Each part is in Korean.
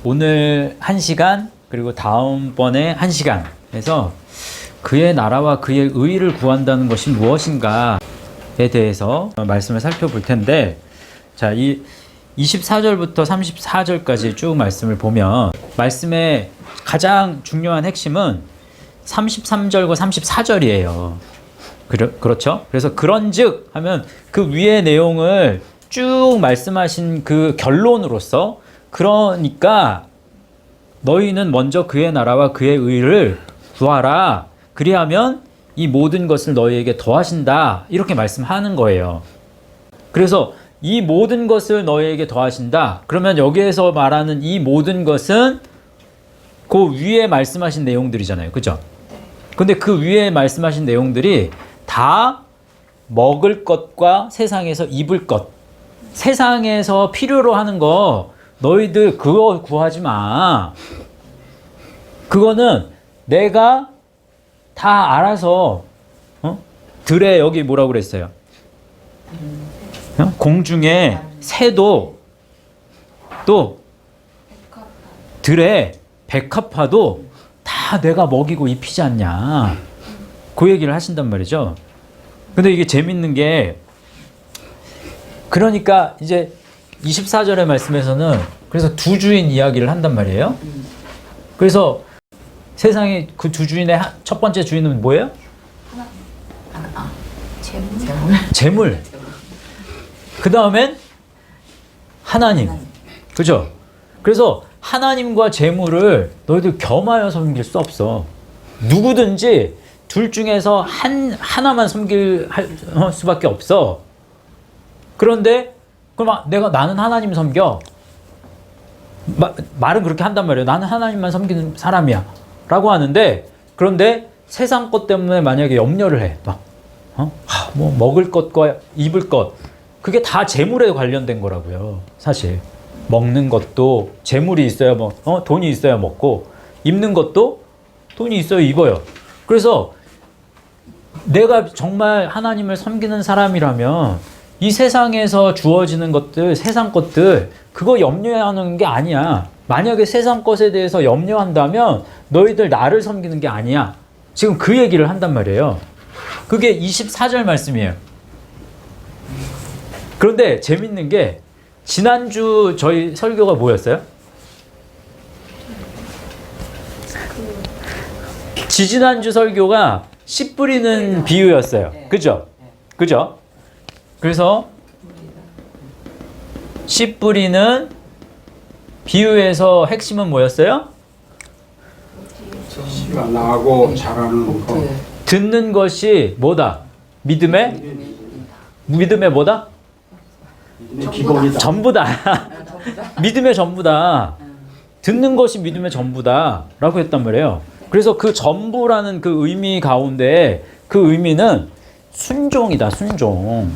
오늘 1시간 그리고 다음번에 1시간 해서 그의 나라와 그의 의를 구한다는 것이 무엇인가에 대해서 말씀을 살펴볼 텐데, 자, 이 24절부터 34절까지 쭉 말씀을 보면 말씀의 가장 중요한 핵심은 33절과 34절이에요. 그렇죠? 그래서 그런즉 하면 그 위의 내용을 쭉 말씀하신 그 결론으로서, 그러니까 너희는 먼저 그의 나라와 그의 의를 구하라. 그리하면 이 모든 것을 너희에게 더하신다. 이렇게 말씀하는 거예요. 그래서 이 모든 것을 너희에게 더하신다. 그러면 여기에서 말하는 이 모든 것은 그 위에 말씀하신 내용들이잖아요. 그죠? 근데 그 위에 말씀하신 내용들이 다 먹을 것과 세상에서 입을 것, 세상에서 필요로 하는 거 너희들 그거 구하지 마. 그거는 내가 다 알아서 들에 여기 뭐라고 그랬어요? 공중에 새도 또 들에 백합화도 다 내가 먹이고 입히지 않냐. 그 얘기를 하신단 말이죠. 근데 이게 재밌는 게, 그러니까 이제 24절의 말씀에서는 그래서 두 주인 이야기를 한단 말이에요. 그래서 세상에 그 두 주인의 첫 번째 주인은 뭐예요? 재물. 그 다음엔 하나님. 그죠? 그래서 하나님과 재물을 너희들 겸하여 섬길 수 없어. 누구든지 둘 중에서 하나만 섬길 수밖에 없어. 그런데 그럼 나는 하나님 섬겨. 말은 그렇게 한단 말이에요. 나는 하나님만 섬기는 사람이야 라고 하는데, 그런데 세상 것 때문에 만약에 염려를 해. 뭐 먹을 것과 입을 것, 그게 다 재물에 관련된 거라고요. 사실 먹는 것도 재물이 있어야 돈이 있어야 먹고, 입는 것도 돈이 있어야 입어요. 그래서 내가 정말 하나님을 섬기는 사람이라면 이 세상에서 주어지는 것들, 세상 것들, 그거 염려하는 게 아니야. 만약에 세상 것에 대해서 염려한다면 너희들 나를 섬기는 게 아니야. 지금 그 얘기를 한단 말이에요. 그게 24절 말씀이에요. 그런데 재밌는 게, 지난주 저희 설교가 뭐였어요? 지지난주 설교가 씨 뿌리는 비유였어요. 그죠? 그죠? 그래서 씨 뿌리는 비유에서 핵심은 뭐였어요? 씨가 나고 자라는 거. 듣는 것이 뭐다? 믿음의 뭐다? 기본이다. 전부다. 믿음의 전부다. 듣는 것이 믿음의 전부다 라고 했단 말이에요. 그래서 그 전부라는 그 의미 가운데 그 의미는 순종이다. 순종.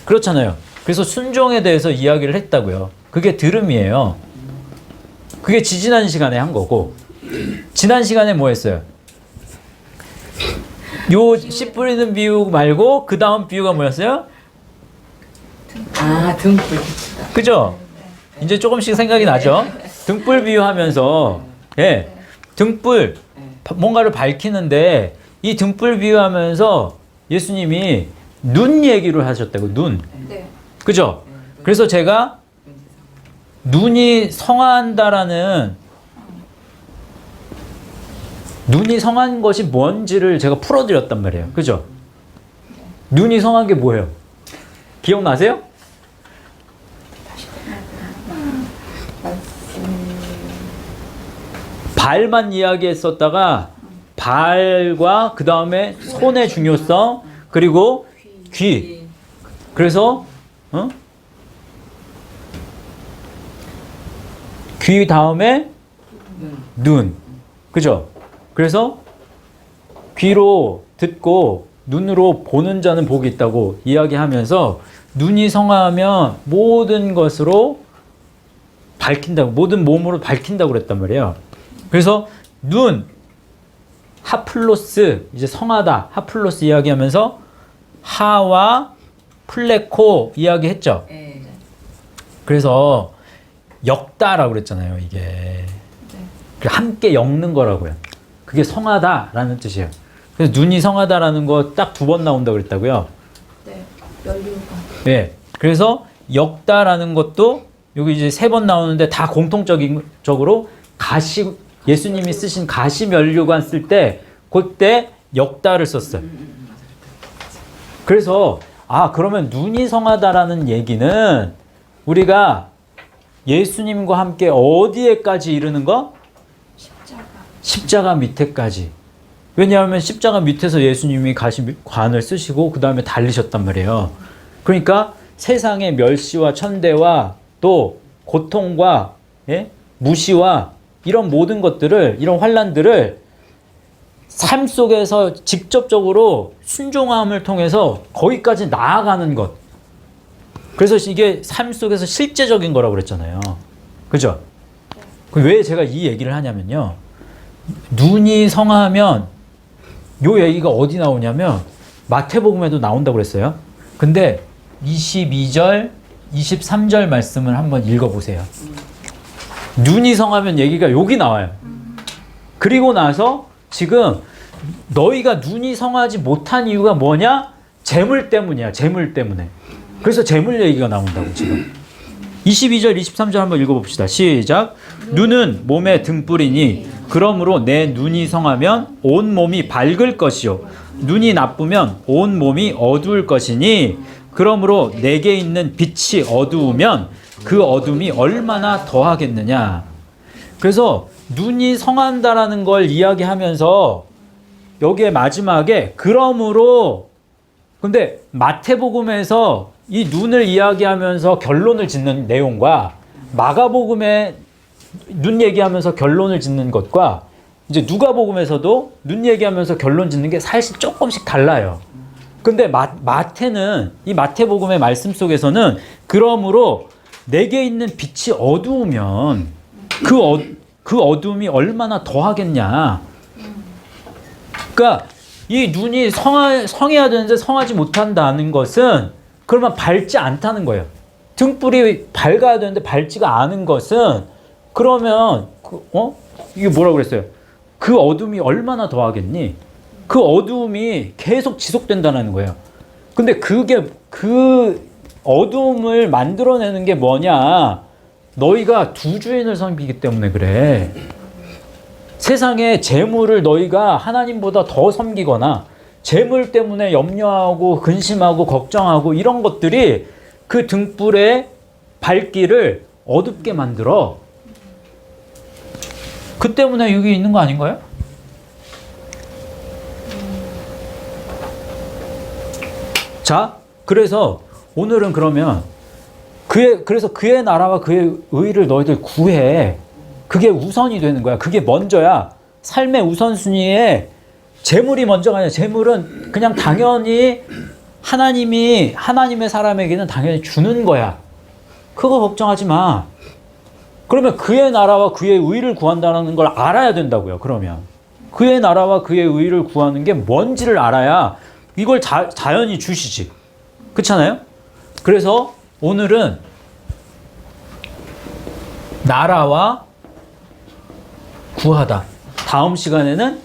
그렇잖아요. 그래서 순종에 대해서 이야기를 했다고요. 그게 들음이에요. 그게 지난 시간에 한 거고, 지난 시간에 뭐 했어요? 요 씨 뿌리는 비유 말고 그 다음 비유가 뭐였어요? 등불. 그죠? 이제 조금씩 생각이 나죠? 등불 비유하면서, 예, 등불, 뭔가를 밝히는데, 이 등불 비유하면서 예수님이 눈 얘기를 하셨다고, 눈. 그죠? 그래서 제가 눈이 성한다라는, 눈이 성한 것이 뭔지를 제가 풀어드렸단 말이에요. 그죠? 눈이 성한 게 뭐예요? 기억나세요? 발만 이야기했었다가 발과 그 다음에 손의 중요성, 그리고 귀. 그래서 귀 다음에 눈. 그죠? 그래서 귀로 듣고 눈으로 보는 자는 복이 있다고 이야기하면서, 눈이 성하면 모든 것으로 밝힌다고, 모든 몸으로 밝힌다고 그랬단 말이에요. 그래서 눈, 하플로스, 이제 성하다, 하플로스 이야기하면서 하와 플레코 이야기했죠. 그래서 엮다라고 그랬잖아요. 이게 함께 엮는 거라고요. 그게 성하다라는 뜻이에요. 그래서 눈이 성하다라는 거 딱 2번 나온다고 그랬다고요. 네, 연류가. 네. 그래서 엮다라는 것도 여기 이제 3번 나오는데 다 공통적으로 가시, 예수님이 쓰신 가시면류관 쓸 때 그때 엮다를 썼어요. 그래서 그러면 눈이 성하다라는 얘기는 우리가 예수님과 함께 어디에까지 이르는 거? 십자가 밑에까지. 왜냐하면 십자가 밑에서 예수님이 가시관을 쓰시고 그 다음에 달리셨단 말이에요. 그러니까 세상의 멸시와 천대와 또 고통과 무시와 이런 모든 것들을, 이런 환난들을 삶 속에서 직접적으로 순종함을 통해서 거기까지 나아가는 것. 그래서 이게 삶 속에서 실제적인 거라고 그랬잖아요. 그죠? 왜 제가 이 얘기를 하냐면요. 눈이 성하면 요 얘기가 어디 나오냐면 마태복음에도 나온다고 그랬어요. 근데 22절, 23절 말씀을 한번 읽어보세요. 눈이 성하면 얘기가 여기 나와요. 그리고 나서 지금 너희가 눈이 성하지 못한 이유가 뭐냐? 재물 때문이야. 재물 때문에. 그래서 재물 얘기가 나온다고 지금. 22절, 23절 한번 읽어봅시다. 시작. 눈은 몸의 등불이니 그러므로 내 눈이 성하면 온 몸이 밝을 것이요 눈이 나쁘면 온 몸이 어두울 것이니 그러므로 내게 있는 빛이 어두우면 그 어둠이 얼마나 더하겠느냐. 그래서 눈이 성한다라는 걸 이야기하면서 여기에 마지막에 그러므로, 근데 마태복음에서 이 눈을 이야기하면서 결론을 짓는 내용과 마가복음에 눈 얘기하면서 결론을 짓는 것과 이제 누가복음에서도 눈 얘기하면서 결론 짓는 게 사실 조금씩 달라요. 근데 마태는, 이 마태복음의 말씀 속에서는 그러므로 내게 있는 빛이 어두우면 그 어둠이 얼마나 더하겠냐. 그러니까 이 눈이 성해야 되는데 성하지 못한다는 것은 그러면 밝지 않다는 거예요. 등불이 밝아야 되는데 밝지가 않은 것은 그러면 이게 뭐라고 그랬어요? 그 어둠이 얼마나 더하겠니? 그 어둠이 계속 지속된다는 거예요. 근데 그 어둠을 만들어내는 게 뭐냐? 너희가 두 주인을 섬기기 때문에 그래. 세상에 재물을 너희가 하나님보다 더 섬기거나 재물 때문에 염려하고 근심하고 걱정하고 이런 것들이 그 등불의 밝기를 어둡게 만들어. 그 때문에 여기 있는 거 아닌가요? 자, 그래서 오늘은 그러면 그래서 그의 나라와 그의 의를 너희들 구해. 그게 우선이 되는 거야. 그게 먼저야. 삶의 우선순위에 재물이 먼저가 아니라 재물은 그냥 당연히 하나님의 사람에게는 당연히 주는 거야. 그거 걱정하지 마. 그러면 그의 나라와 그의 의를 구한다는 걸 알아야 된다고요. 그러면 그의 나라와 그의 의를 구하는 게 뭔지를 알아야 이걸 자연히 주시지. 그렇잖아요? 그래서 오늘은 나라와 구하다. 다음 시간에는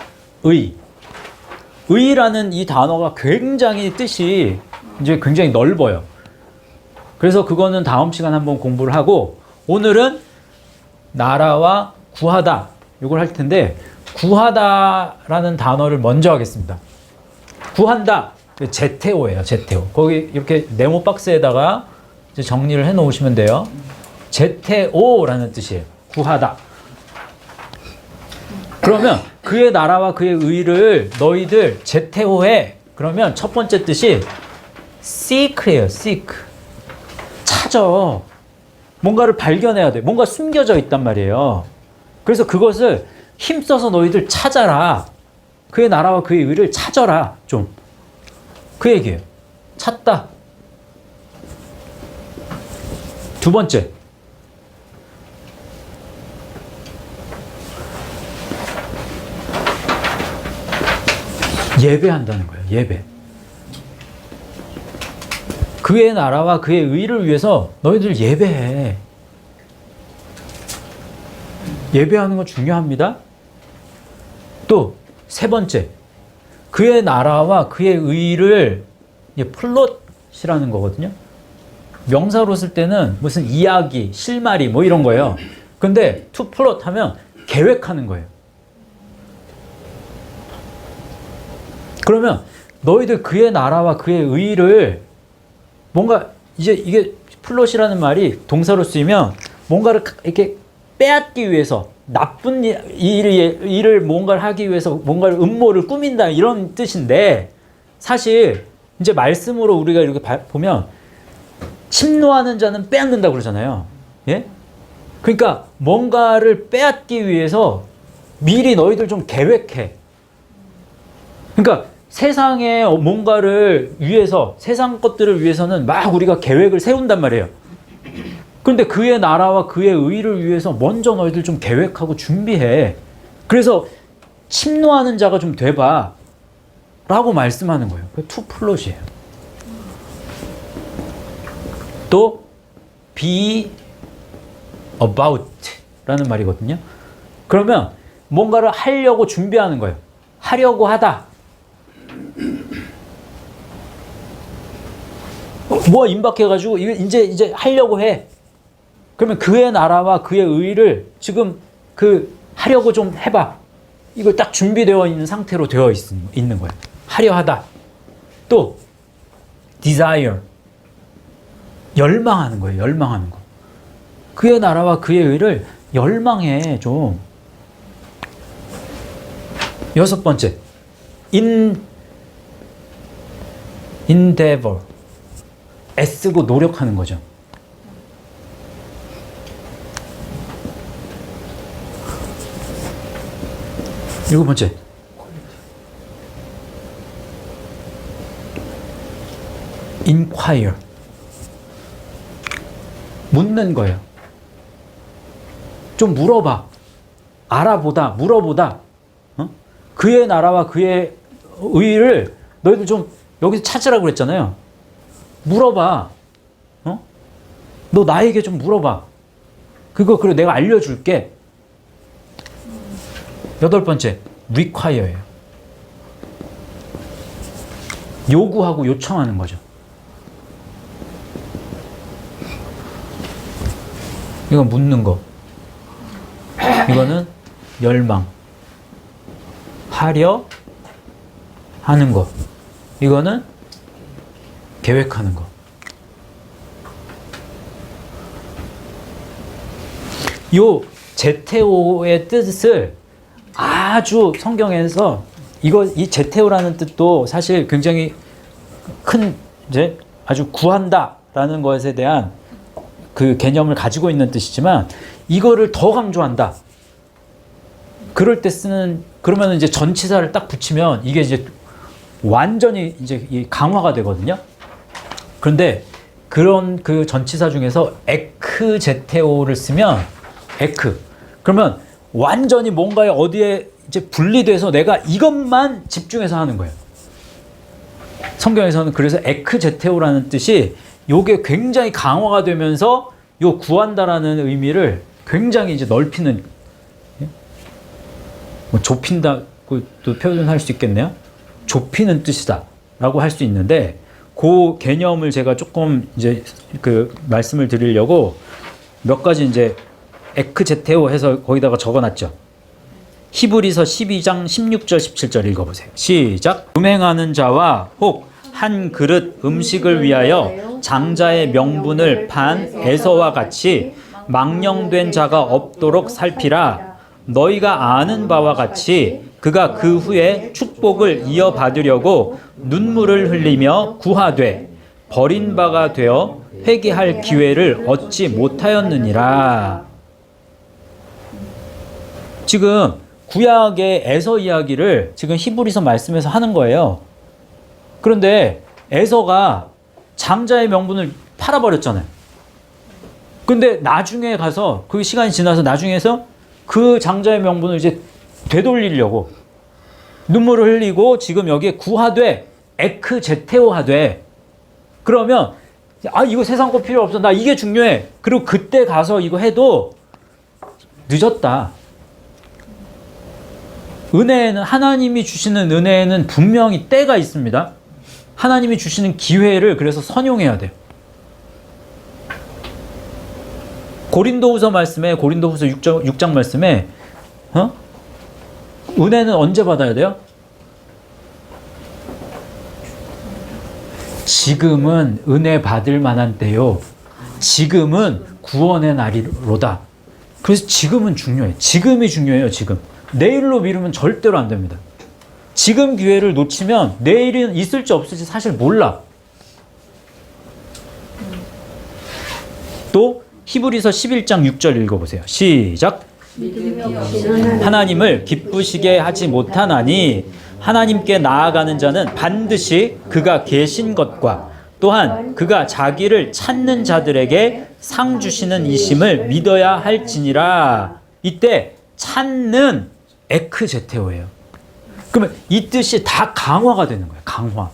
의라는 이 단어가 굉장히 뜻이 이제 굉장히 넓어요. 그래서 그거는 다음 시간 한번 공부를 하고 오늘은 나라와 구하다 이걸 할 텐데 구하다라는 단어를 먼저 하겠습니다. 구한다. 제테오예요. 제테오. 거기 이렇게 네모 박스에다가 이제 정리를 해 놓으시면 돼요. 제테오라는 뜻이에요. 구하다. 그러면 그의 나라와 그의 의를 너희들 제테오해. 그러면 첫 번째 뜻이 seek예요. seek. 찾아. 뭔가를 발견해야 돼. 뭔가 숨겨져 있단 말이에요. 그래서 그것을 힘써서 너희들 찾아라. 그의 나라와 그의 의를 찾아라. 좀. 그 얘기예요. 찾다. 두 번째. 예배한다는 거예요. 예배. 그의 나라와 그의 의를 위해서 너희들 예배해. 예배하는 건 중요합니다. 또 세 번째, 그의 나라와 그의 의를 플롯이라는 거거든요. 명사로 쓸 때는 무슨 이야기, 실마리 뭐 이런 거예요. 근데 to plot 하면 계획하는 거예요. 그러면 너희들 그의 나라와 그의 의를 뭔가 이제 이게 플롯이라는 말이 동사로 쓰이면 뭔가를 이렇게 빼앗기 위해서 나쁜 일을 뭔가를 하기 위해서 뭔가를 음모를 꾸민다 이런 뜻인데 사실 이제 말씀으로 우리가 이렇게 보면 침노하는 자는 빼앗는다 그러잖아요. 예? 그러니까 뭔가를 빼앗기 위해서 미리 너희들 좀 계획해. 그러니까 세상에 뭔가를 위해서 세상 것들을 위해서는 막 우리가 계획을 세운단 말이에요. 그런데 그의 나라와 그의 의를 위해서 먼저 너희들 좀 계획하고 준비해. 그래서 침노하는 자가 좀 돼봐 라고 말씀하는 거예요. 그 투 플롯이에요. 또 be about 라는 말이거든요. 그러면 뭔가를 하려고 준비하는 거예요. 하려고 하다. 뭐 임박해가지고 이제 하려고 해. 그러면 그의 나라와 그의 의를 지금 하려고 좀 해봐. 이걸 딱 준비되어 있는 상태로 되어 있는 거예요. 하려 하다. 또 desire. 열망하는 거예요. 열망하는 거. 그의 나라와 그의 의를 열망해 좀. 여섯 번째. endeavor. 애쓰고 노력하는 거죠. 일곱 번째. inquire. 묻는 거예요. 좀 물어봐. 알아보다, 물어보다. 그의 나라와 그의 의를 너희들 좀 여기서 찾으라고 그랬잖아요. 물어봐. 너 나에게 좀 물어봐. 그리고 내가 알려줄게. 여덟 번째, require예요. 요구하고 요청하는 거죠. 이건 묻는 거. 이거는 열망. 하려 하는 거. 이거는 계획하는 거. 요 제테오의 뜻을 아주 성경에서 이 제테오라는 뜻도 사실 굉장히 큰 이제 아주 구한다라는 것에 대한 그 개념을 가지고 있는 뜻이지만 이거를 더 강조한다. 그럴 때 그러면 이제 전치사를 딱 붙이면 이게 이제 완전히 이제 강화가 되거든요. 그런데 그런 그 전치사 중에서 에크제테오를 쓰면 그러면 완전히 뭔가에 어디에 이제 분리돼서 내가 이것만 집중해서 하는 거예요. 성경에서는 그래서 에크제테오라는 뜻이 요게 굉장히 강화가 되면서 요 구한다라는 의미를 굉장히 이제 넓히는, 뭐 좁힌다고 또 표현할 수 있겠네요. 좁히는 뜻이다라고 할 수 있는데 그 개념을 제가 조금 이제 그 말씀을 드리려고 몇 가지 이제 에크제테오 해서 거기다가 적어놨죠. 히브리서 12장 16절 17절 읽어보세요. 시작. 음행하는 자와 혹 한 그릇 음식을 위하여 장자의 명분을 판 에서와 같이 망령된 자가 없도록 살피라. 너희가 아는 바와 같이 그가 그 후에 축복을 이어받으려고 눈물을 흘리며 구하되 버린 바가 되어 회개할 기회를 얻지 못하였느니라. 지금 구약의 에서 이야기를 지금 히브리서 말씀에서 하는 거예요. 그런데 에서가 장자의 명분을 팔아버렸잖아요. 근데 나중에 가서 그 시간이 지나서 나중에서 그 장자의 명분을 이제 되돌리려고 눈물을 흘리고 지금 여기에 구하되 에크제테오 하되, 그러면 이거 세상 거 필요 없어, 나 이게 중요해. 그리고 그때 가서 이거 해도 늦었다. 은혜에는 하나님이 주시는 은혜에는 분명히 때가 있습니다. 하나님이 주시는 기회를 그래서 선용해야 돼요. 고린도후서 말씀에 고린도후서 6장 말씀에 은혜는 언제 받아야 돼요? 지금은 은혜 받을 만한 때요. 지금은 구원의 날이로다. 그래서 지금은 중요해. 지금이 중요해요. 지금. 내일로 미루면 절대로 안 됩니다. 지금 기회를 놓치면 내일은 있을지 없을지 사실 몰라. 또 히브리서 11장 6절 읽어보세요. 시작. 하나님을 기쁘시게 하지 못하나니 하나님께 나아가는 자는 반드시 그가 계신 것과 또한 그가 자기를 찾는 자들에게 상 주시는 이심을 믿어야 할지니라. 이때 찾는 에크제테오예요. 그러면 이 뜻이 다 강화가 되는 거예요. 강화.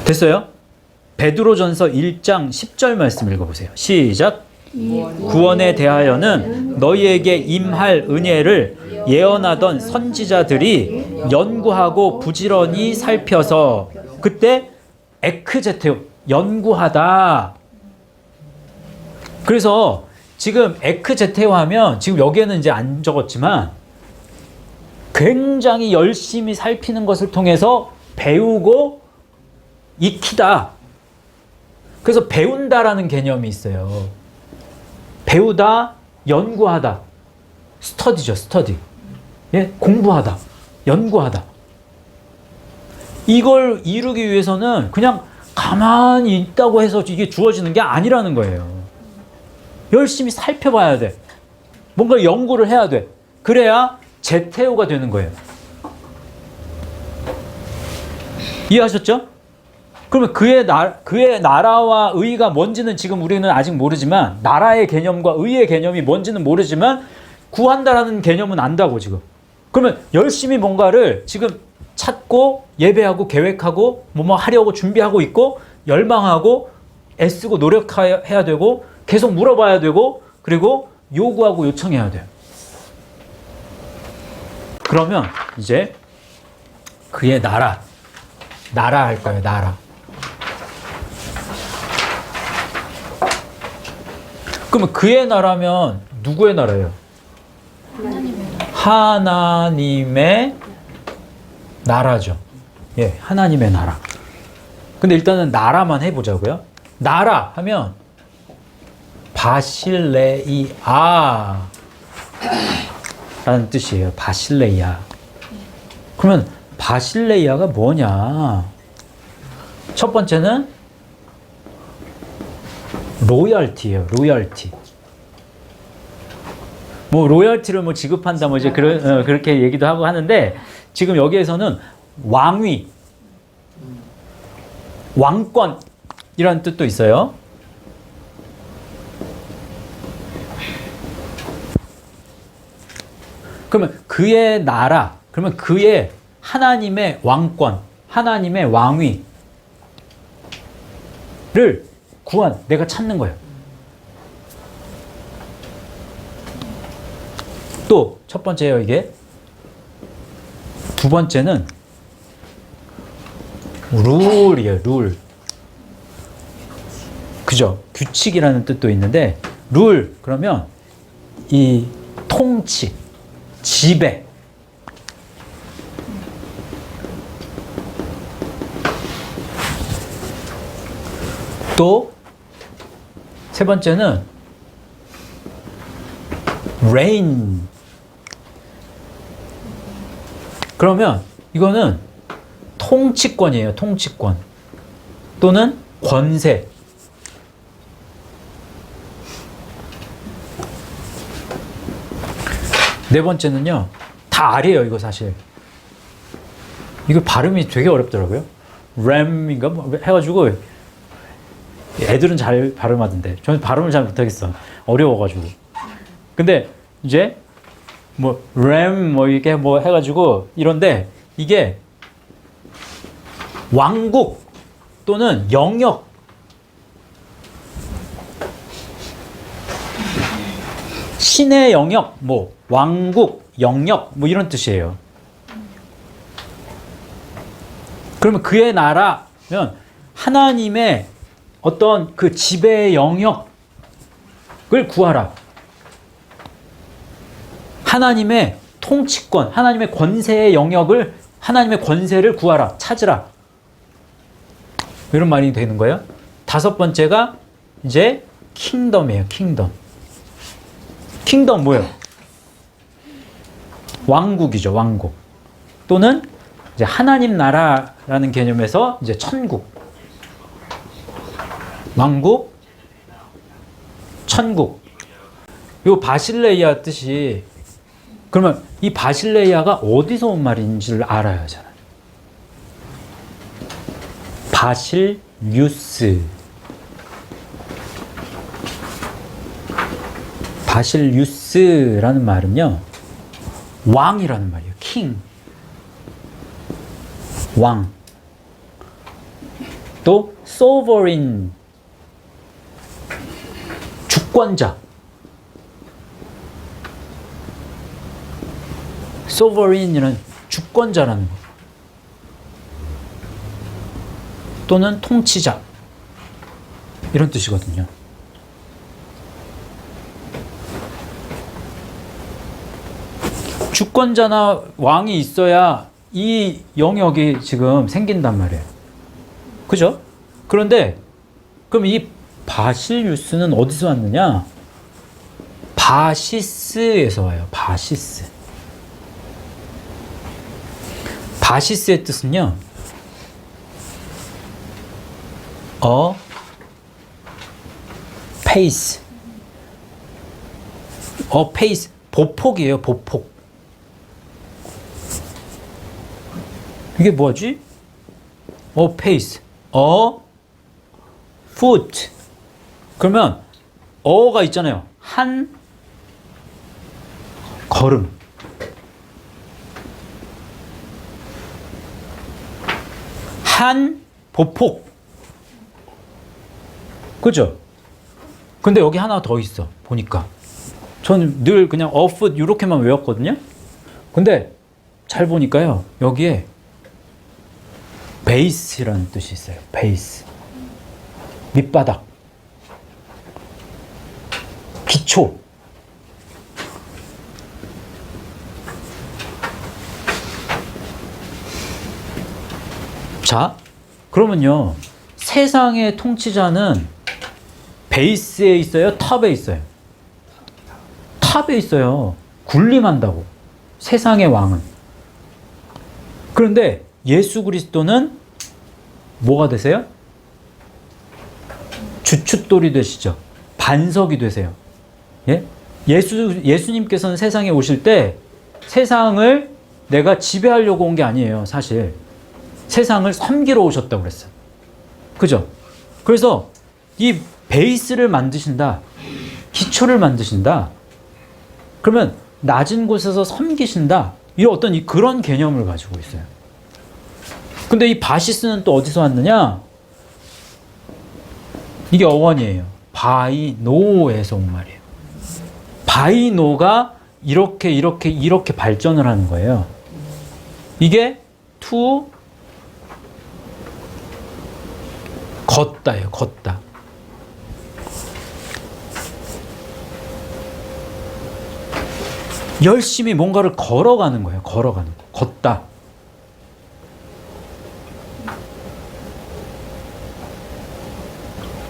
됐어요? 베드로전서 1장 10절 말씀 읽어보세요. 시작. 구원에 대하여는 너희에게 임할 은혜를 예언하던 선지자들이 연구하고 부지런히 살펴서 그때 에크제테오 연구하다. 그래서 지금 에크제테오 하면 지금 여기에는 이제 안 적었지만 굉장히 열심히 살피는 것을 통해서 배우고 익히다. 그래서 배운다라는 개념이 있어요. 배우다, 연구하다. 스터디죠, 스터디. 예? 공부하다, 연구하다. 이걸 이루기 위해서는 그냥 가만히 있다고 해서 이게 주어지는 게 아니라는 거예요. 열심히 살펴봐야 돼. 뭔가 연구를 해야 돼. 그래야 제테오가 되는 거예요. 이해하셨죠? 그러면 그의 나라와 의가 뭔지는 지금 우리는 아직 모르지만, 나라의 개념과 의의 개념이 뭔지는 모르지만 구한다라는 개념은 안다고 지금. 그러면 열심히 뭔가를 지금 찾고 예배하고 계획하고 뭐 하려고 준비하고 있고 열망하고 애쓰고 노력해야 되고 계속 물어봐야 되고 그리고 요구하고 요청해야 돼요. 그러면 이제 그의 나라 할까요? 나라. 그러면 그의 나라면 누구의 나라예요? 하나님의 나라죠. 예, 하나님의 나라. 근데 일단은 나라만 해보자고요. 나라 하면 바실레이아 라는 뜻이에요. 바실레이아. 그러면 바실레이아가 뭐냐? 첫 번째는 로열티예요. 로열티. 뭐 로열티를 뭐 지급한다 뭐 이제 그렇게 얘기도 하고 하는데 지금 여기에서는 왕위, 왕권이라는 뜻도 있어요. 그러면 그의 나라, 그러면 그의 하나님의 왕권, 하나님의 왕위를 내가 찾는 거예요. 또 첫 번째예요, 이게. 두 번째는 룰이에요, 룰. 그죠? 규칙이라는 뜻도 있는데 룰 그러면 이 통치, 지배. 또 세 번째는 reign. 그러면 이거는 통치권이에요. 통치권 또는 권세. 네 번째는요, 다 R이에요. 이거 사실 이거 발음이 되게 어렵더라고요. 램인가 뭐 해가지고 애들은 잘 발음하던데 저는 발음을 잘 못하겠어. 어려워가지고. 근데 이제 뭐 램 뭐 이렇게 뭐 해가지고 이런데 이게 왕국 또는 영역 신의 영역, 뭐 왕국, 영역 뭐 이런 뜻이에요. 그러면 그의 나라면 하나님의 어떤 그 지배의 영역을 구하라. 하나님의 통치권, 하나님의 권세의 영역을, 하나님의 권세를 구하라, 찾으라. 이런 말이 되는 거예요. 다섯 번째가 이제 킹덤이에요. 킹덤. 킹덤 뭐예요? 왕국이죠. 왕국. 또는 이제 하나님 나라라는 개념에서 이제 천국. 왕국, 천국. 요 바실레이아 뜻이, 그러면 이 바실레이아가 어디서 온 말인지를 알아야 하잖아요. 바실류스. 바실류스라는 말은요, 왕이라는 말이에요. king. 왕. 또 sovereign. 주권자. sovereign이란 주권자라는 거. 또는 통치자. 이런 뜻이거든요. 주권자나 왕이 있어야 이 영역이 지금 생긴단 말이에요. 그죠? 그런데 그럼 이 바실류스는 어디서 왔느냐? 바시스에서 와요. 바시스. 바시스의 뜻은요, 페이스. 페이스. 보폭이에요. 보폭. 이게 뭐지? 페이스. foot. 그러면 가 있잖아요. 한 걸음. 한 보폭. 그죠? 근데 여기 하나 더 있어. 보니까. 저는 늘 그냥 foot 이렇게만 외웠거든요. 근데 잘 보니까요. 여기에 베이스라는 뜻이 있어요. 베이스. 밑바닥. 기초. 자, 그러면요. 세상의 통치자는 베이스에 있어요? 탑에 있어요? 탑에 있어요. 군림한다고. 세상의 왕은. 그런데 예수 그리스도는 뭐가 되세요? 주춧돌이 되시죠. 반석이 되세요. 예? 예수님께서는 세상에 오실 때 세상을 내가 지배하려고 온 게 아니에요. 사실. 세상을 섬기러 오셨다고 그랬어요. 그죠? 그래서 이 베이스를 만드신다. 기초를 만드신다. 그러면 낮은 곳에서 섬기신다. 이런 어떤 그런 개념을 가지고 있어요. 근데 이 바시스는 또 어디서 왔느냐? 이게 어원이에요. 바이노에서 온 말이에요. 바이노가 이렇게 발전을 하는 거예요. 이게 to 걷다예요. 걷다. 열심히 뭔가를 걸어가는 거예요. 걸어가는 거. 걷다.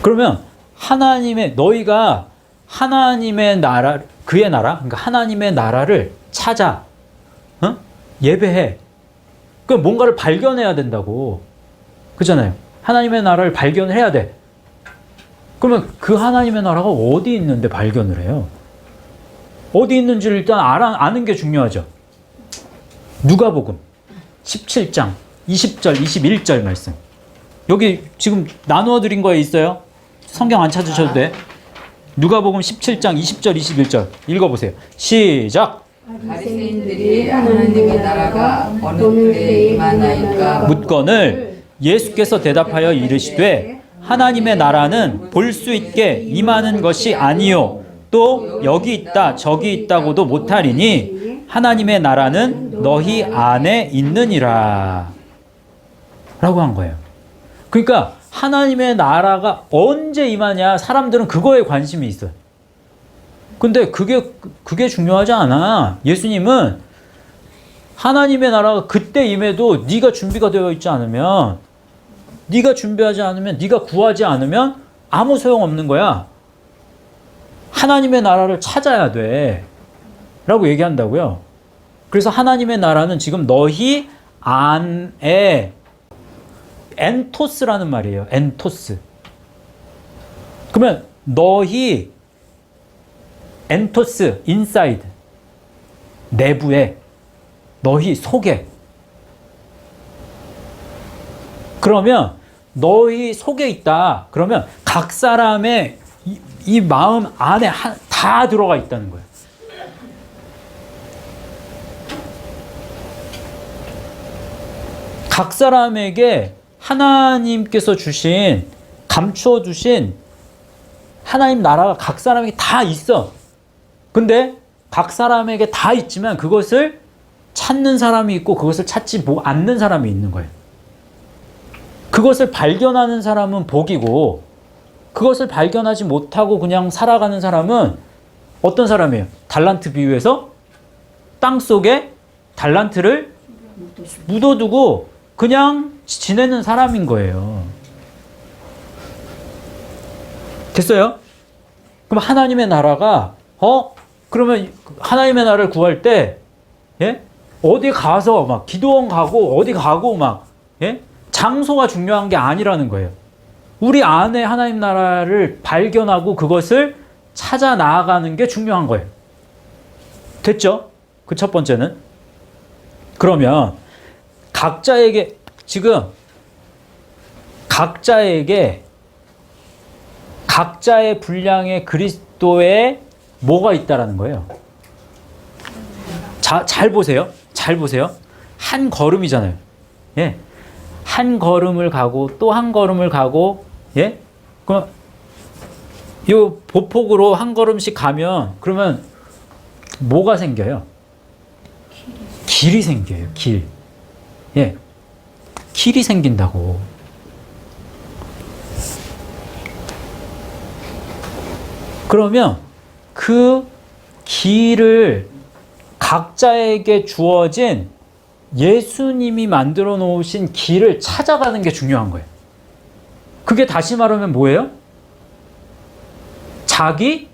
그러면 너희가 하나님의 나라, 그의 나라, 그러니까 하나님의 나라를 찾아, 예배해. 그럼 뭔가를 발견해야 된다고. 그잖아요. 하나님의 나라를 발견을 해야 돼. 그러면 그 하나님의 나라가 어디 있는데 발견을 해요? 어디 있는지를 일단 아는 게 중요하죠. 누가복음 17장 20절, 21절 말씀. 여기 지금 나누어 드린 거에 있어요. 성경 안 찾으셔도 돼. 누가복음 17장 20절, 21절 읽어보세요. 시작. 바리새인들이 하나님의 나라가 어느 때에 임하나이까 묻거늘 예수께서 대답하여 이르시되 하나님의 나라는 볼 수 있게 임하는 것이 아니요 또 여기 있다 저기 있다고도 못하리니 하나님의 나라는 너희 안에 있느니라 라고 한 거예요. 그러니까 하나님의 나라가 언제 임하냐, 사람들은 그거에 관심이 있어요. 근데 그게 중요하지 않아. 예수님은 하나님의 나라가 그때 임해도 네가 준비가 되어 있지 않으면, 네가 준비하지 않으면, 네가 구하지 않으면 아무 소용없는 거야. 하나님의 나라를 찾아야 돼 라고 얘기한다고요. 그래서 하나님의 나라는 지금 너희 안에, 엔토스라는 말이에요. 엔토스. 그러면 너희, 엔토스, 인사이드, 내부에, 너희 속에. 그러면 너희 속에 있다. 그러면 각 사람의 이 마음 안에 다 들어가 있다는 거예요. 각 사람에게 하나님께서 주신, 감추어 두신 하나님 나라가 각 사람에게 다 있어. 근데 각 사람에게 다 있지만 그것을 찾는 사람이 있고 그것을 찾지 않는 사람이 있는 거예요. 그것을 발견하는 사람은 복이고, 그것을 발견하지 못하고 그냥 살아가는 사람은 어떤 사람이에요? 달란트 비유에서 땅 속에 달란트를 묻어두고 그냥 지내는 사람인 거예요. 됐어요? 그럼 하나님의 나라가, 그러면 하나님의 나라를 구할 때, 예? 어디 가서 막 기도원 가고 어디 가고 막, 예? 장소가 중요한 게 아니라는 거예요. 우리 안에 하나님 나라를 발견하고 그것을 찾아 나아가는 게 중요한 거예요. 됐죠? 그 첫 번째는. 그러면 각자에게, 지금 각자에게 각자의 분량의 그리스도에 뭐가 있다라는 거예요. 잘 보세요. 잘 보세요. 한 걸음이잖아요. 예. 한 걸음을 가고 또 한 걸음을 가고, 예? 그럼 요 보폭으로 한 걸음씩 가면 그러면 뭐가 생겨요? 길이 생겨요. 길. 예. 길이 생긴다고. 그러면 그 길을 각자에게 주어진 예수님이 만들어 놓으신 길을 찾아가는 게 중요한 거예요. 그게 다시 말하면 뭐예요? 자기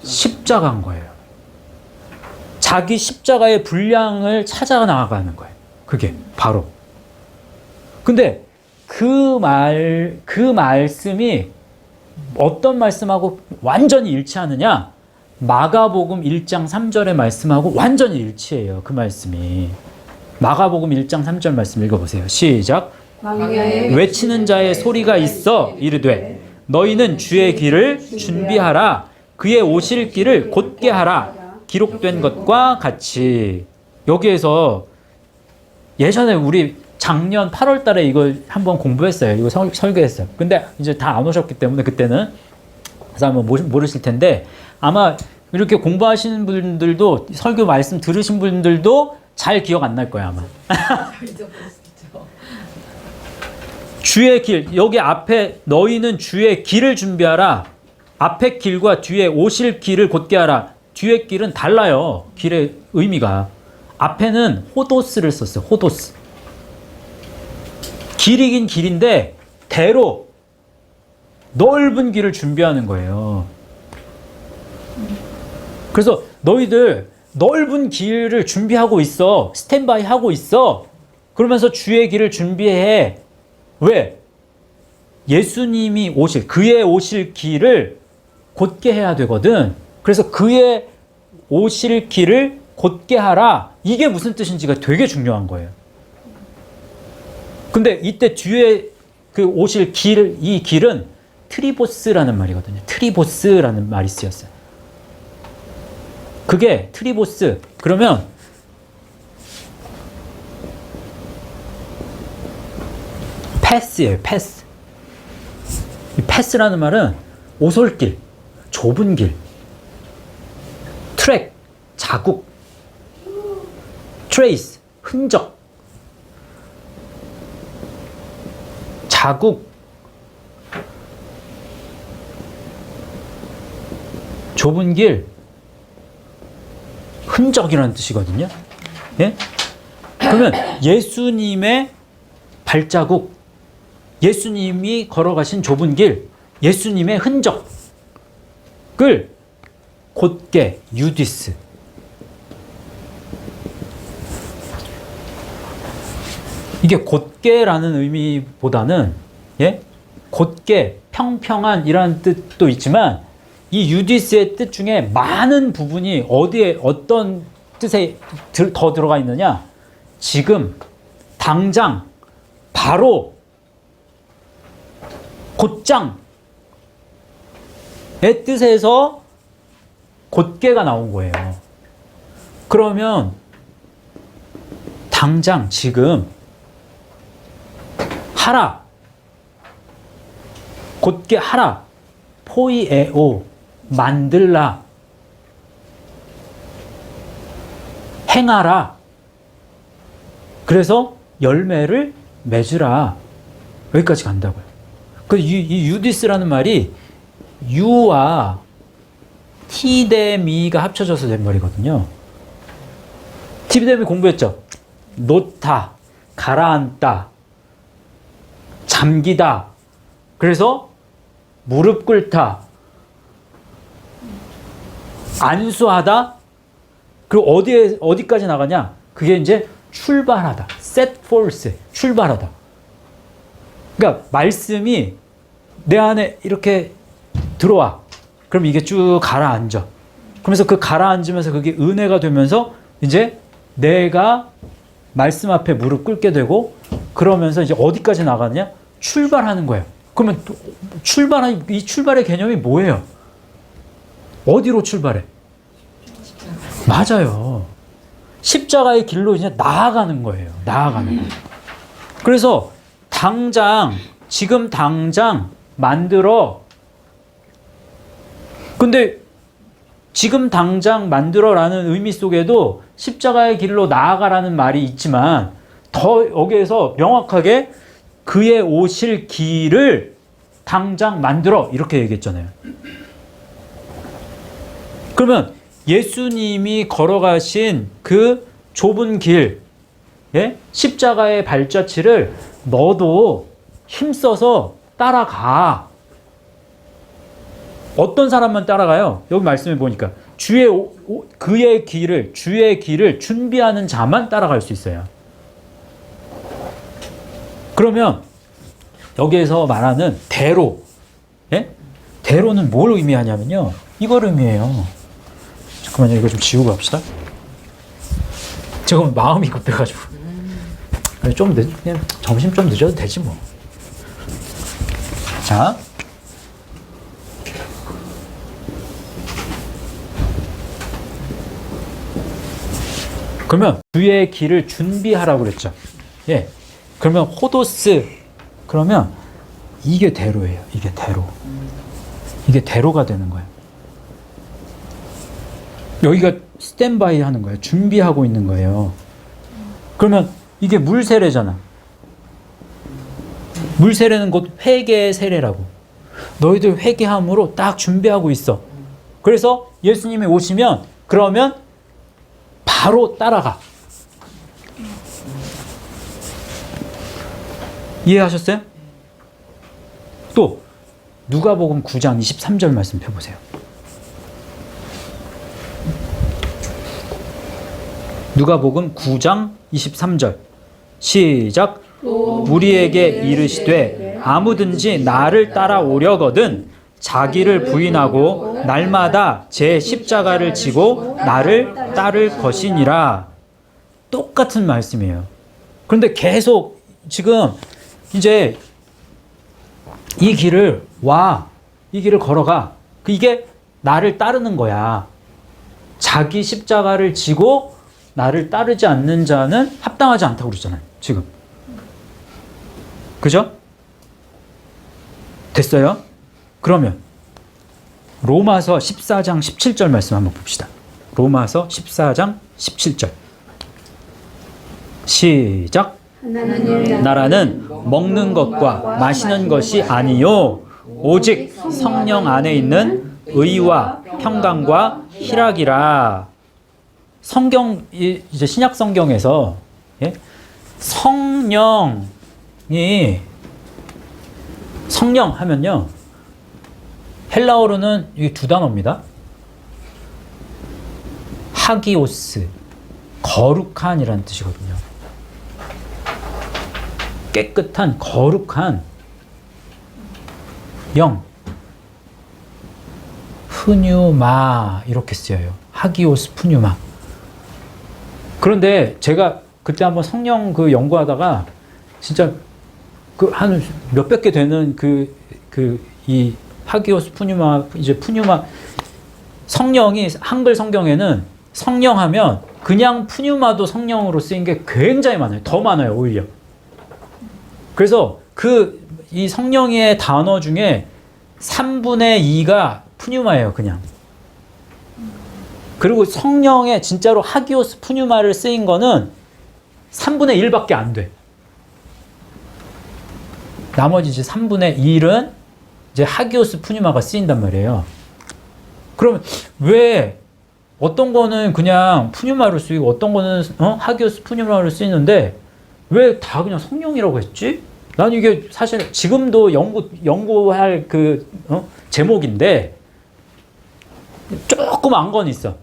십자가인 거예요. 자기 십자가의 분량을 찾아 나가는 거예요. 그게 바로. 근데 그 말씀이 어떤 말씀하고 완전히 일치하느냐? 마가복음 1장 3절의 말씀하고 완전히 일치해요. 그 말씀이. 마가복음 1장 3절 말씀 읽어보세요. 시작. 외치는 자의 소리가 있어 이르되 너희는 주의 길을 준비하라. 그의 오실 길을 곧게 하라. 기록된 것과 같이. 여기에서 예전에 우리 작년 8월 달에 이걸 한번 공부했어요. 이거 설교했어요. 근데 이제 다 안 오셨기 때문에 그때는 그래서 한번 모르실 텐데, 아마 이렇게 공부하시는 분들도, 설교 말씀 들으신 분들도 잘 기억 안 날 거야 아마. 주의 길, 여기 앞에 너희는 주의 길을 준비하라. 앞에 길과 뒤에 오실 길을 곧게 하라. 뒤의 길은 달라요. 길의 의미가. 앞에는 호도스를 썼어요. 호도스. 길이긴 길인데 대로 넓은 길을 준비하는 거예요. 그래서 너희들 넓은 길을 준비하고 있어. 스탠바이 하고 있어. 그러면서 주의 길을 준비해. 왜? 예수님이 그의 오실 길을 곧게 해야 되거든. 그래서 그의 오실 길을 곧게 하라. 이게 무슨 뜻인지가 되게 중요한 거예요. 근데 이때 뒤에 그 오실 길, 이 길은 트리보스라는 말이거든요. 트리보스라는 말이 쓰였어요. 그게 트리보스. 그러면 패스예요. 패스. 이 패스라는 말은 오솔길, 좁은 길, 트랙, 자국, 트레이스, 흔적, 자국, 좁은 길, 흔적이라는 뜻이거든요. 예? 그러면 예수님의 발자국, 예수님이 걸어가신 좁은 길, 예수님의 흔적을 곧게, 유디스, 이게 곧게라는 의미보다는, 예? 곧게, 평평한 이라는 뜻도 있지만 이 유디스의 뜻 중에 많은 부분이 어디에 어떤 뜻에 더 들어가 있느냐? 지금, 당장, 바로, 곧장의 뜻에서 곧게가 나온 거예요. 그러면 당장, 지금 하라, 곧게 하라, 포이에오, 만들라, 행하라, 그래서 열매를 맺으라, 여기까지 간다고요. 이 유디스라는 말이 유와 티데미가 합쳐져서 된 말이거든요. 티데미 공부했죠? 놓다, 가라앉다, 잠기다, 그래서 무릎 꿇다, 안수하다, 그리고 어디까지 나가냐? 그게 이제 출발하다, set forth, 출발하다. 그러니까 말씀이 내 안에 이렇게 들어와. 그럼 이게 쭉 가라앉아. 그러면서 그 가라앉으면서 그게 은혜가 되면서 이제 내가 말씀 앞에 무릎 꿇게 되고, 그러면서 이제 어디까지 나가느냐? 출발하는 거예요. 그러면 이 출발의 개념이 뭐예요? 어디로 출발해? 맞아요. 십자가의 길로 이제 나아가는 거예요. 나아가는 거예요. 그래서 당장, 지금 당장 만들어. 근데 지금 당장 만들어라는 의미 속에도 십자가의 길로 나아가라는 말이 있지만 더 여기에서 명확하게 그의 오실 길을 당장 만들어, 이렇게 얘기했잖아요. 그러면 예수님이 걸어가신 그 좁은 길, 예? 십자가의 발자취를 너도 힘써서 따라가. 어떤 사람만 따라가요? 여기 말씀해 보니까 그의 길을, 주의 길을 준비하는 자만 따라갈 수 있어요. 그러면 여기에서 말하는 대로, 예? 대로는 뭘 의미하냐면요, 이걸 의미해요. 잠깐만요, 이거 좀 지우고 합시다. 지금 마음이 급해가지고. 좀 그냥 점심 좀 늦어도 되지 뭐. 자, 그러면 주의 길을 준비하라고 그랬죠. 예. 그러면 호도스, 그러면 이게 대로예요. 이게 대로. 이게 대로가 되는 거예요. 여기가 스탠바이 하는 거예요. 준비하고 있는 거예요. 그러면 이게 물세례잖아. 물세례는 곧 회개의 세례라고. 너희들 회개함으로 딱 준비하고 있어. 그래서 예수님이 오시면, 그러면 바로 따라가. 이해하셨어요? 또 누가복음 9장 23절 말씀 펴보세요. 누가복음 9장 23절 시작. 우리에게 이르시되 아무든지 나를 따라오려거든 자기를 부인하고 날마다 제 십자가를 지고 나를 따를 것이니라. 똑같은 말씀이에요. 그런데 계속 지금 이제 이 길을 이 길을 걸어가. 이게 나를 따르는 거야. 자기 십자가를 지고 나를 따르지 않는 자는 합당하지 않다고 그러잖아요. 지금. 그죠? 됐어요? 그러면 로마서 14장 17절 말씀 한번 봅시다. 로마서 14장 17절. 시작. 나라는 먹는 것과 마시는 것이 아니요 오직 성령 안에 있는 의와 평강과 희락이라. 성경 이제 신약 성경에서 예? 성령 하면요 헬라어로는 이 두 단어입니다. 하기오스, 거룩한이라는 뜻이거든요. 깨끗한, 거룩한 영, 푸뉴마 이렇게 쓰여요. 하기오스 푸뉴마. 그런데 제가 그때 한번 성령 그 연구하다가 진짜 그 한 몇백 개 되는 이 하기오스 푸뉴마, 이제 푸뉴마, 성령이 한글 성경에는 성령하면 그냥 푸뉴마도 성령으로 쓰인 게 굉장히 많아요. 더 많아요, 오히려. 그래서 이 성령의 단어 중에 3분의 2가 푸뉴마예요, 그냥. 그리고 성령의 진짜로 하기오스 푸뉴마를 쓰인 거는 3분의 1밖에 안 돼. 나머지 이제 3분의 1은 이제 하기오스 푸뉴마가 쓰인단 말이에요. 그러면 왜 어떤 거는 그냥 푸뉴마로 쓰이고 어떤 거는 하기오스 푸뉴마로 쓰이는데 왜 다 그냥 성령이라고 했지? 난 이게 사실 지금도 연구할 제목인데 조금 안 건 있어.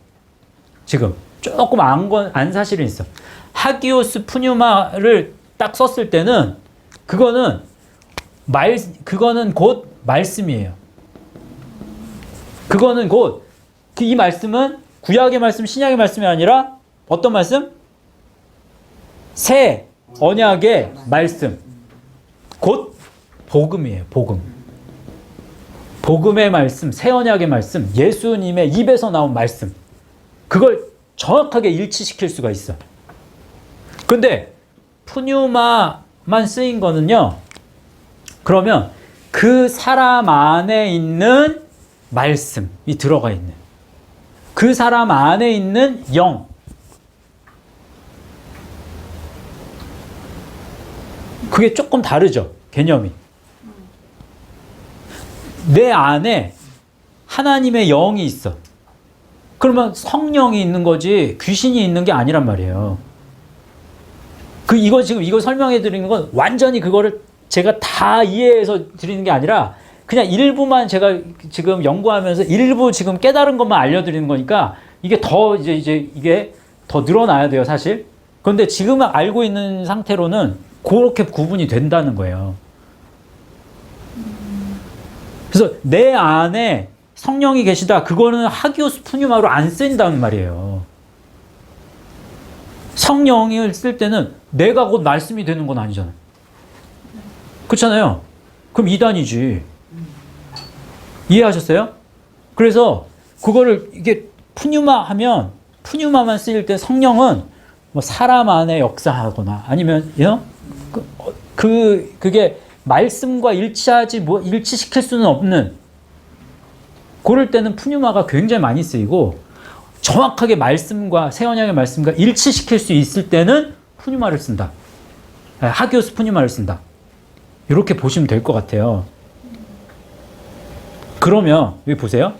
지금 조금 안 사실은 있어. 하기오스 푸뉴마를 딱 썼을 때는 그거는 곧 말씀이에요. 그거는 곧 이 말씀은 구약의 말씀, 신약의 말씀이 아니라 어떤 말씀? 새 언약의 말씀. 곧 복음이에요. 복음. 복음의 말씀, 새 언약의 말씀, 예수님의 입에서 나온 말씀. 그걸 정확하게 일치시킬 수가 있어. 근데 푸뉴마만 쓰인 거는요. 그러면 그 사람 안에 있는 말씀이 들어가 있는, 그 사람 안에 있는 영, 그게 조금 다르죠, 개념이. 내 안에 하나님의 영이 있어. 그러면 성령이 있는 거지 귀신이 있는 게 아니란 말이에요. 이거 설명해 드리는 건 완전히 그거를 제가 다 이해해서 드리는 게 아니라 그냥 일부만 제가 지금 연구하면서 일부 지금 깨달은 것만 알려드리는 거니까 이게 더 이게 더 늘어나야 돼요, 사실. 그런데 지금 알고 있는 상태로는 그렇게 구분이 된다는 거예요. 그래서 내 안에 성령이 계시다. 그거는 하기오스 푸뉴마로 안 쓰인다는 말이에요. 성령을 쓸 때는 내가 곧 말씀이 되는 건 아니잖아요. 그렇잖아요. 그럼 이단이지. 이해하셨어요? 그래서 그거를 이게 푸뉴마 하면 푸뉴마만 쓰일 때 성령은 뭐 사람 안에 역사하거나 아니면 그게 말씀과 일치시킬 수는 없는, 그럴 때는 푸뉴마가 굉장히 많이 쓰이고 정확하게 말씀과 새 언약의 말씀과 일치시킬 수 있을 때는 푸뉴마를 쓴다. 하기오스 푸뉴마를 쓴다. 이렇게 보시면 될 것 같아요. 그러면 여기 보세요.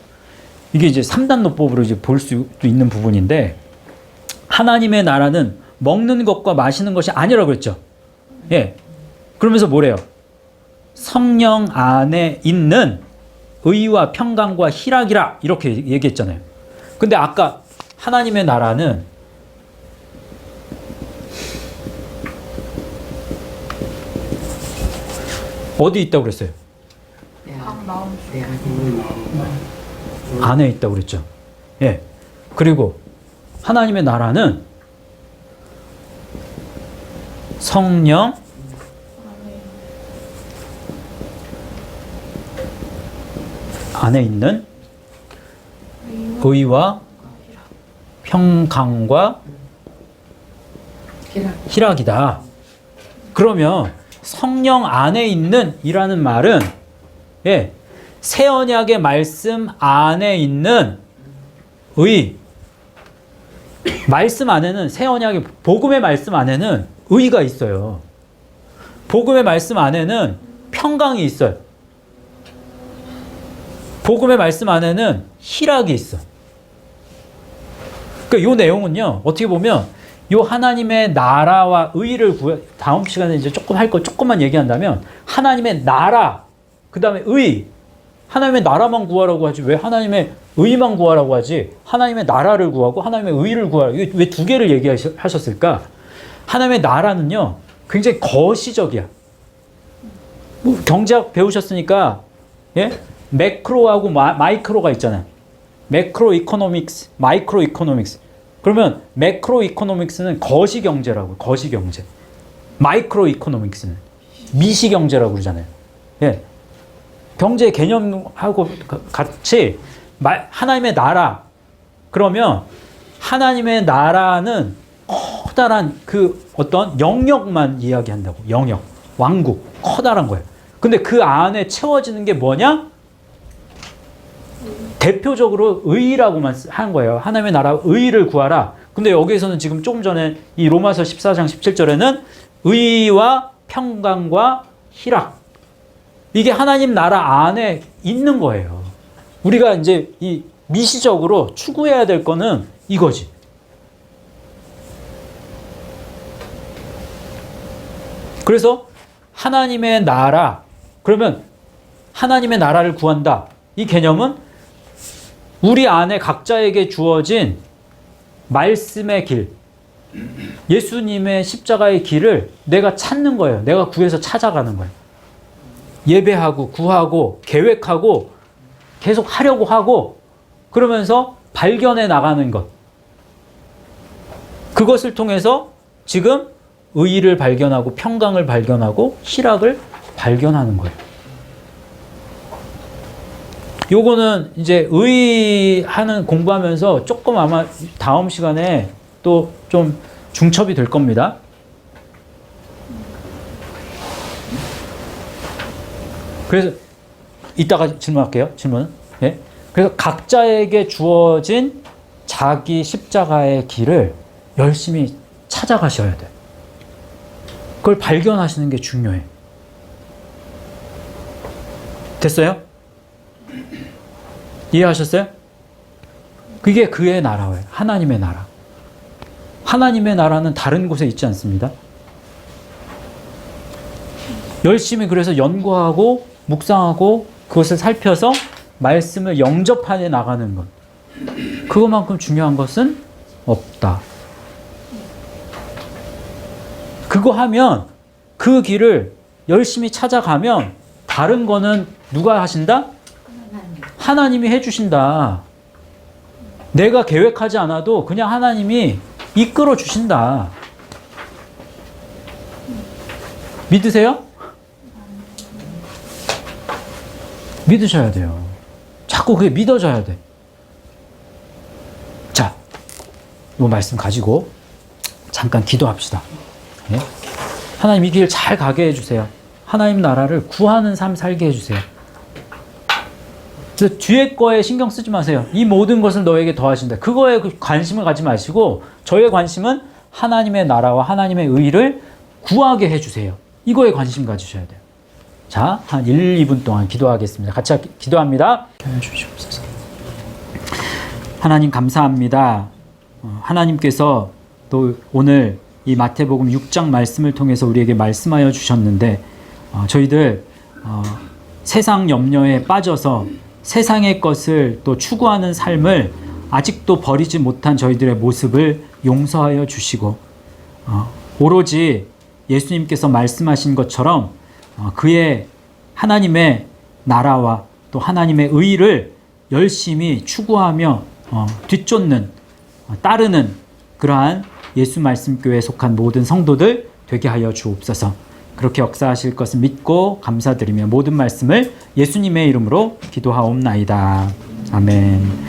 이게 이제 3단 노법으로 이제 볼 수도 있는 부분인데, 하나님의 나라는 먹는 것과 마시는 것이 아니라고 그랬죠. 예. 그러면서 뭐래요? 성령 안에 있는 의와 평강과 희락이라 이렇게 얘기했잖아요. 근데 아까 하나님의 나라는 어디 있다고 그랬어요? 안에 있다고 그랬죠. 예. 그리고 하나님의 나라는 성령 안에 있는 의와 평강과 희락이다. 그러면 성령 안에 있는 이라는 말은 새 언약의 말씀 안에 있는 의, 말씀 안에는 새 언약의 복음의 말씀 안에는 의가 있어요. 복음의 말씀 안에는 평강이 있어요. 복음의 말씀 안에는 희락이 있어. 그러니까 이 내용은요, 어떻게 보면 이 하나님의 나라와 의를 다음 시간에 이제 조금 할 거 조금만 얘기한다면 하나님의 나라, 그 다음에 의, 하나님의 나라만 구하라고 하지 왜 하나님의 의만 구하라고 하지? 하나님의 나라를 구하고 하나님의 의를 구하라고 왜 두 개를 얘기하셨을까? 하나님의 나라는요, 굉장히 거시적이야. 뭐 경제학 배우셨으니까 예? 매크로하고 마이크로가 있잖아요. 매크로 이코노믹스, 마이크로 이코노믹스. 그러면 매크로 이코노믹스는 거시 경제라고, 거시 경제. 마이크로 이코노믹스는 미시 경제라고 그러잖아요. 예. 경제 개념하고 같이 하나님의 나라. 그러면 하나님의 나라는 커다란 그 어떤 영역만 이야기한다고. 영역, 왕국, 커다란 거예요. 근데 그 안에 채워지는 게 뭐냐? 대표적으로 의라고만 한 거예요. 하나님의 나라 의를 구하라. 근데 여기에서는 지금 조금 전에 이 로마서 14장 17절에는 의와 평강과 희락. 이게 하나님 나라 안에 있는 거예요. 우리가 이제 이 미시적으로 추구해야 될 거는 이거지. 그래서 하나님의 나라, 그러면 하나님의 나라를 구한다. 이 개념은 우리 안에 각자에게 주어진 말씀의 길, 예수님의 십자가의 길을 내가 찾는 거예요. 내가 구해서 찾아가는 거예요. 예배하고 구하고 계획하고 계속 하려고 하고 그러면서 발견해 나가는 것. 그것을 통해서 지금 의의를 발견하고 평강을 발견하고 희락을 발견하는 거예요. 요거는 이제 의하는 공부하면서 조금 아마 다음 시간에 또 좀 중첩이 될 겁니다. 그래서 이따가 질문할게요. 질문. 예? 그래서 각자에게 주어진 자기 십자가의 길을 열심히 찾아가셔야 돼요. 그걸 발견하시는 게 중요해. 됐어요? 이해하셨어요? 그게 그의 나라예요. 하나님의 나라. 하나님의 나라는 다른 곳에 있지 않습니다. 열심히 그래서 연구하고 묵상하고 그것을 살펴서 말씀을 영접하여 나가는 것. 그것만큼 중요한 것은 없다. 그거 하면 그 길을 열심히 찾아가면 다른 거는 누가 하신다? 하나님이 해주신다. 내가 계획하지 않아도 그냥 하나님이 이끌어 주신다. 믿으세요? 믿으셔야 돼요. 자꾸 그게 믿어져야 돼. 자, 이 말씀 가지고 잠깐 기도합시다. 네? 하나님 이 길 잘 가게 해주세요. 하나님 나라를 구하는 삶 살게 해주세요. 그래서 뒤에 거에 신경 쓰지 마세요. 이 모든 것을 너에게 더하신다. 그거에 관심을 가지 마시고 저의 관심은 하나님의 나라와 하나님의 의를 구하게 해주세요. 이거에 관심 가지셔야 돼요. 자, 한 1, 2분 동안 기도하겠습니다. 같이 기도합니다. 주시옵소서. 하나님 감사합니다. 하나님께서 또 오늘 이 마태복음 6장 말씀을 통해서 우리에게 말씀하여 주셨는데 저희들 세상 염려에 빠져서 세상의 것을 또 추구하는 삶을 아직도 버리지 못한 저희들의 모습을 용서하여 주시고 오로지 예수님께서 말씀하신 것처럼 그의 하나님의 나라와 또 하나님의 의를 열심히 추구하며 뒤쫓는 따르는 그러한 예수 말씀교회에 속한 모든 성도들 되게 하여 주옵소서. 그렇게 역사하실 것을 믿고 감사드리며 모든 말씀을 예수님의 이름으로 기도하옵나이다. 아멘.